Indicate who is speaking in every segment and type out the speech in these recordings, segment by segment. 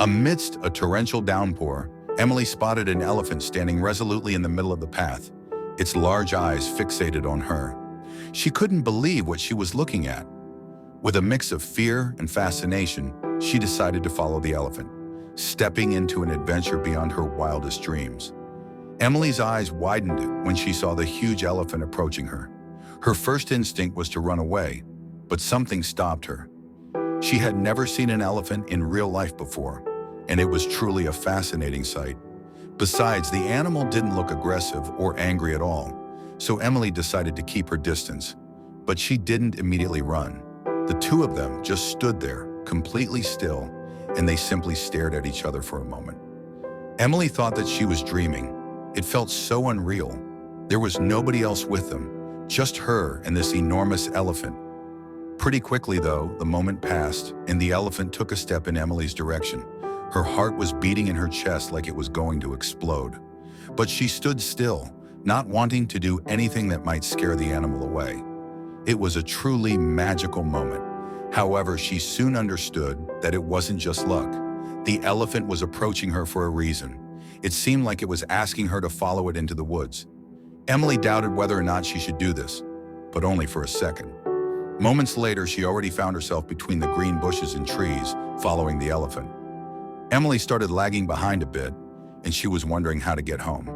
Speaker 1: Amidst a torrential downpour, Emily spotted an elephant standing resolutely in the middle of the path, its large eyes fixated on her. She couldn't believe what she was looking at. With a mix of fear and fascination, she decided to follow the elephant, stepping into an adventure beyond her wildest dreams. Emily's eyes widened when she saw the huge elephant approaching her. Her first instinct was to run away, but something stopped her. She had never seen an elephant in real life before, and it was truly a fascinating sight. Besides, the animal didn't look aggressive or angry at all, so Emily decided to keep her distance. But she didn't immediately run. The two of them just stood there, completely still, and they simply stared at each other for a moment. Emily thought that she was dreaming. It felt so unreal. There was nobody else with them, just her and this enormous elephant. Pretty quickly, though, the moment passed, and the elephant took a step in Emily's direction. Her heart was beating in her chest like it was going to explode. But she stood still, not wanting to do anything that might scare the animal away. It was a truly magical moment. However, she soon understood that it wasn't just luck. The elephant was approaching her for a reason. It seemed like it was asking her to follow it into the woods. Emily doubted whether or not she should do this, but only for a second. Moments later, she already found herself between the green bushes and trees, following the elephant. Emily started lagging behind a bit, and she was wondering how to get home.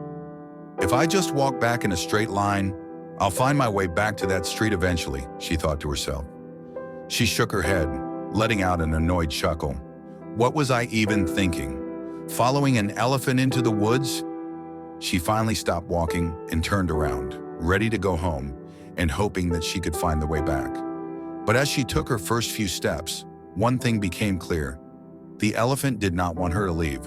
Speaker 1: If I just walk back in a straight line, I'll find my way back to that street eventually, she thought to herself. She shook her head, letting out an annoyed chuckle. What was I even thinking? Following an elephant into the woods? She finally stopped walking and turned around, ready to go home and hoping that she could find the way back. But as she took her first few steps, one thing became clear. The elephant did not want her to leave.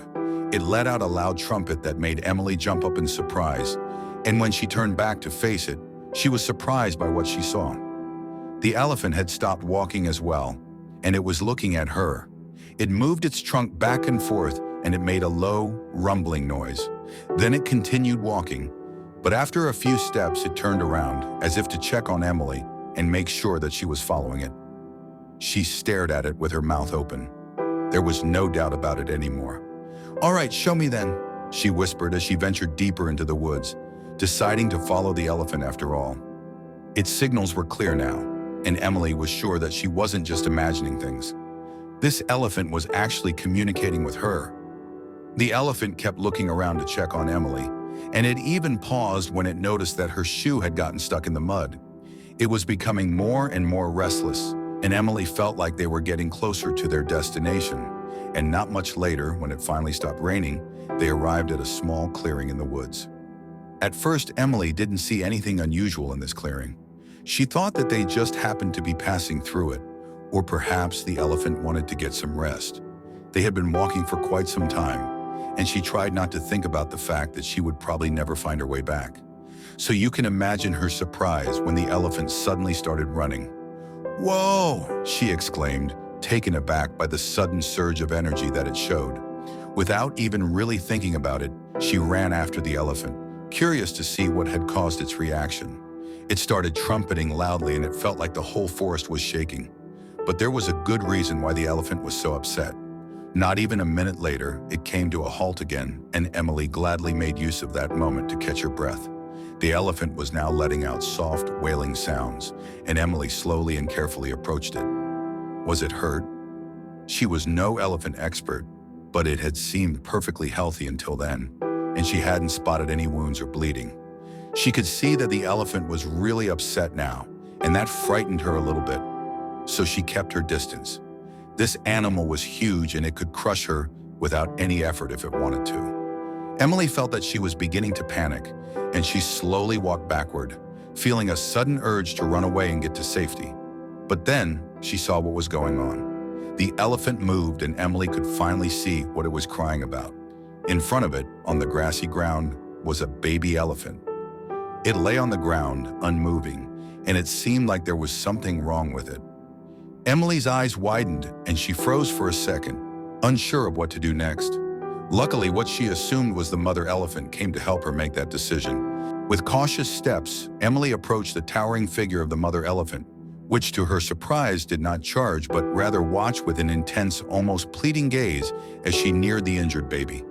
Speaker 1: It let out a loud trumpet that made Emily jump up in surprise, and when she turned back to face it, she was surprised by what she saw. The elephant had stopped walking as well, and it was looking at her. It moved its trunk back and forth, and it made a low, rumbling noise. Then it continued walking, but after a few steps it turned around, as if to check on Emily and make sure that she was following it. She stared at it with her mouth open. There was no doubt about it anymore. "All right, show me then," she whispered as she ventured deeper into the woods, deciding to follow the elephant after all. Its signals were clear now, and Emily was sure that she wasn't just imagining things. This elephant was actually communicating with her. The elephant kept looking around to check on Emily, and it even paused when it noticed that her shoe had gotten stuck in the mud. It was becoming more and more restless, and Emily felt like they were getting closer to their destination. And not much later, when it finally stopped raining, they arrived at a small clearing in the woods. At first, Emily didn't see anything unusual in this clearing. She thought that they just happened to be passing through it, or perhaps the elephant wanted to get some rest. They had been walking for quite some time, and she tried not to think about the fact that she would probably never find her way back. So you can imagine her surprise when the elephant suddenly started running. "Whoa!" she exclaimed, taken aback by the sudden surge of energy that it showed. Without even really thinking about it, she ran after the elephant, curious to see what had caused its reaction. It started trumpeting loudly, and it felt like the whole forest was shaking. But there was a good reason why the elephant was so upset. Not even a minute later, it came to a halt again, and Emily gladly made use of that moment to catch her breath. The elephant was now letting out soft, wailing sounds, and Emily slowly and carefully approached it. Was it hurt? She was no elephant expert, but it had seemed perfectly healthy until then, and she hadn't spotted any wounds or bleeding. She could see that the elephant was really upset now, and that frightened her a little bit. So she kept her distance. This animal was huge, and it could crush her without any effort if it wanted to. Emily felt that she was beginning to panic, and she slowly walked backward, feeling a sudden urge to run away and get to safety. But then she saw what was going on. The elephant moved, and Emily could finally see what it was crying about. In front of it, on the grassy ground, was a baby elephant. It lay on the ground, unmoving, and it seemed like there was something wrong with it. Emily's eyes widened, and she froze for a second, unsure of what to do next. Luckily, what she assumed was the mother elephant came to help her make that decision. With cautious steps, Emily approached the towering figure of the mother elephant, which to her surprise did not charge but rather watched with an intense, almost pleading gaze as she neared the injured baby.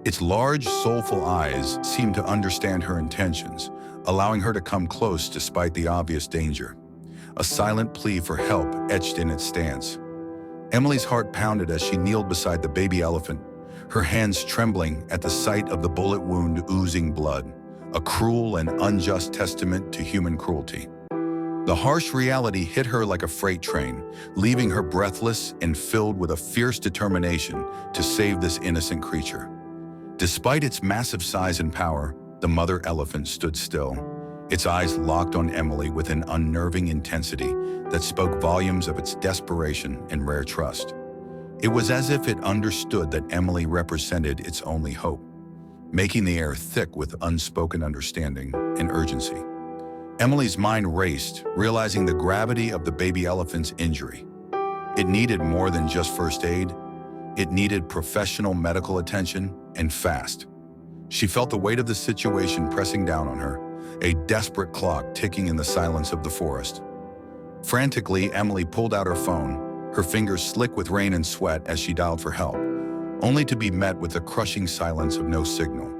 Speaker 1: Its large, soulful eyes seemed to understand her intentions, allowing her to come close despite the obvious danger. A silent plea for help etched in its stance. Emily's heart pounded as she kneeled beside the baby elephant, her hands trembling at the sight of the bullet wound oozing blood, a cruel and unjust testament to human cruelty. The harsh reality hit her like a freight train, leaving her breathless and filled with a fierce determination to save this innocent creature. Despite its massive size and power, the mother elephant stood still, its eyes locked on Emily with an unnerving intensity that spoke volumes of its desperation and rare trust. It was as if it understood that Emily represented its only hope, making the air thick with unspoken understanding and urgency. Emily's mind raced, realizing the gravity of the baby elephant's injury. It needed more than just first aid. It needed professional medical attention, and fast. She felt the weight of the situation pressing down on her, a desperate clock ticking in the silence of the forest. Frantically, Emily pulled out her phone, her fingers slick with rain and sweat as she dialed for help, only to be met with the crushing silence of no signal.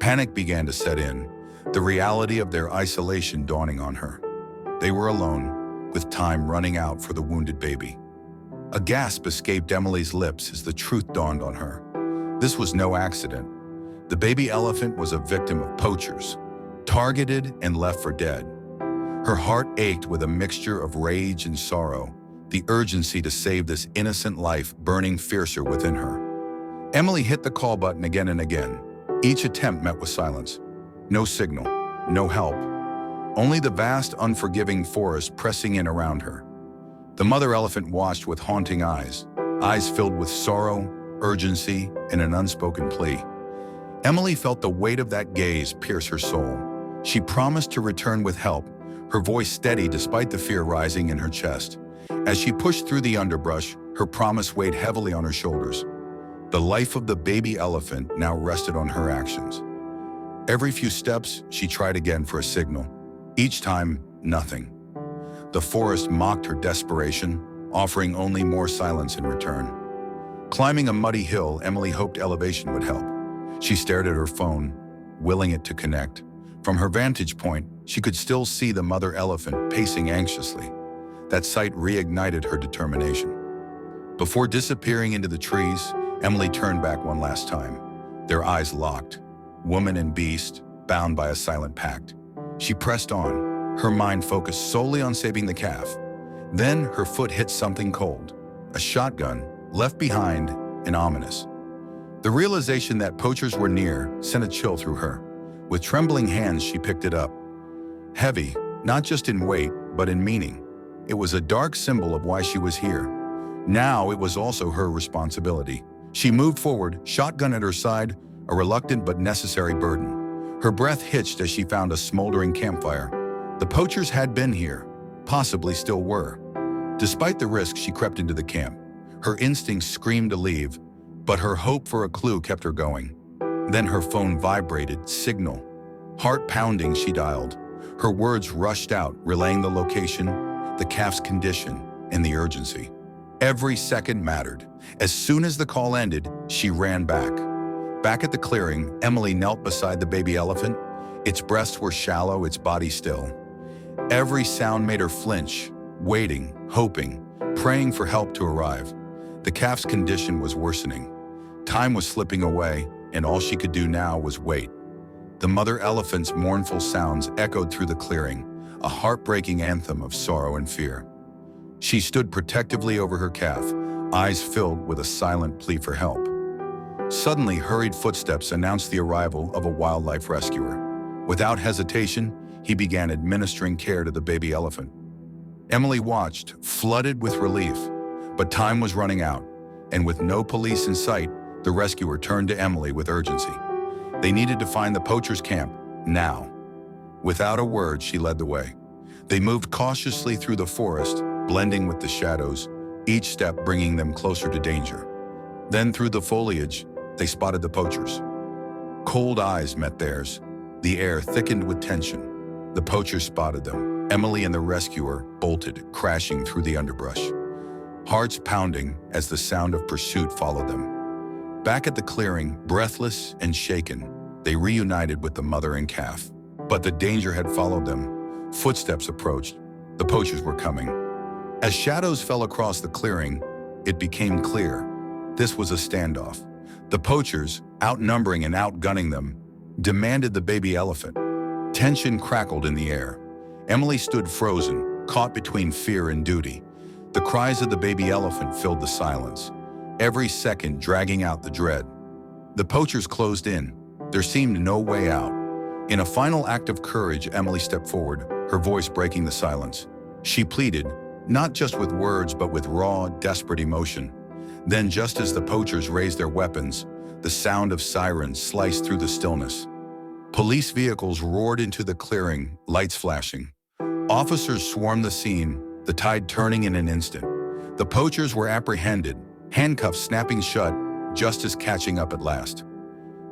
Speaker 1: Panic began to set in, the reality of their isolation dawning on her. They were alone, with time running out for the wounded baby. A gasp escaped Emily's lips as the truth dawned on her. This was no accident. The baby elephant was a victim of poachers, targeted and left for dead. Her heart ached with a mixture of rage and sorrow, the urgency to save this innocent life burning fiercer within her. Emily hit the call button again and again. Each attempt met with silence. No signal, no help. Only the vast, unforgiving forest pressing in around her. The mother elephant watched with haunting eyes filled with sorrow, urgency, and an unspoken plea. Emily felt the weight of that gaze pierce her soul. She promised to return with help, her voice steady despite the fear rising in her chest. As she pushed through the underbrush, her promise weighed heavily on her shoulders. The life of the baby elephant now rested on her actions. Every few steps, she tried again for a signal. Each time, nothing. The forest mocked her desperation, offering only more silence in return. Climbing a muddy hill, Emily hoped elevation would help. She stared at her phone, willing it to connect. From her vantage point, she could still see the mother elephant pacing anxiously. That sight reignited her determination. Before disappearing into the trees, Emily turned back one last time, their eyes locked, woman and beast, bound by a silent pact. She pressed on, her mind focused solely on saving the calf. Then her foot hit something cold, a shotgun, left behind and ominous. The realization that poachers were near sent a chill through her. With trembling hands, she picked it up. Heavy, not just in weight, but in meaning. It was a dark symbol of why she was here. Now it was also her responsibility. She moved forward, shotgun at her side, a reluctant but necessary burden. Her breath hitched as she found a smoldering campfire. The poachers had been here, possibly still were. Despite the risk, she crept into the camp. Her instincts screamed to leave, but her hope for a clue kept her going. Then her phone vibrated, signal. Heart pounding, she dialed. Her words rushed out, relaying the location, the calf's condition, and the urgency. Every second mattered. As soon as the call ended, she ran back. Back at the clearing, Emily knelt beside the baby elephant. Its breasts were shallow, its body still. Every sound made her flinch, waiting, hoping, praying for help to arrive. The calf's condition was worsening. Time was slipping away, and all she could do now was wait. The mother elephant's mournful sounds echoed through the clearing, a heartbreaking anthem of sorrow and fear. She stood protectively over her calf, eyes filled with a silent plea for help. Suddenly, hurried footsteps announced the arrival of a wildlife rescuer. Without hesitation, he began administering care to the baby elephant. Emily watched, flooded with relief. But time was running out, and with no police in sight, the rescuer turned to Emily with urgency. They needed to find the poacher's camp, now. Without a word, she led the way. They moved cautiously through the forest, blending with the shadows, each step bringing them closer to danger. Then through the foliage, they spotted the poachers. Cold eyes met theirs. The air thickened with tension. The poachers spotted them. Emily and the rescuer bolted, crashing through the underbrush, hearts pounding as the sound of pursuit followed them. Back at the clearing, breathless and shaken, they reunited with the mother and calf. But the danger had followed them. Footsteps approached. The poachers were coming. As shadows fell across the clearing, it became clear. This was a standoff. The poachers, outnumbering and outgunning them, demanded the baby elephant. Tension crackled in the air. Emily stood frozen, caught between fear and duty. The cries of the baby elephant filled the silence, every second dragging out the dread. The poachers closed in. There seemed no way out. In a final act of courage, Emily stepped forward, her voice breaking the silence. She pleaded, not just with words, but with raw, desperate emotion. Then, just as the poachers raised their weapons, the sound of sirens sliced through the stillness. Police vehicles roared into the clearing, lights flashing. Officers swarmed the scene, the tide turning in an instant. The poachers were apprehended, handcuffs snapping shut, justice catching up at last.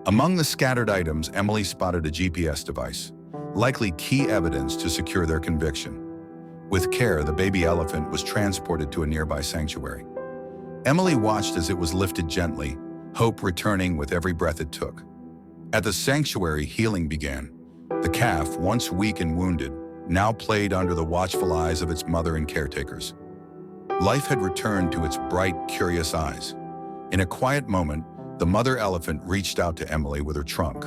Speaker 1: Among the scattered items, Emily spotted a GPS device, likely key evidence to secure their conviction. With care, the baby elephant was transported to a nearby sanctuary. Emily watched as it was lifted gently, hope returning with every breath it took. At the sanctuary, healing began. The calf, once weak and wounded, now played under the watchful eyes of its mother and caretakers. Life had returned to its bright, curious eyes. In a quiet moment, the mother elephant reached out to Emily with her trunk,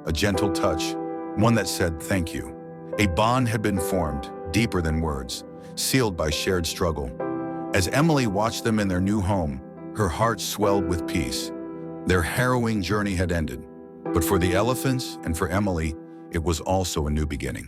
Speaker 1: a gentle touch, one that said thank you. A bond had been formed, deeper than words, sealed by shared struggle. As Emily watched them in their new home, her heart swelled with peace. Their harrowing journey had ended, but for the elephants and for Emily, it was also a new beginning.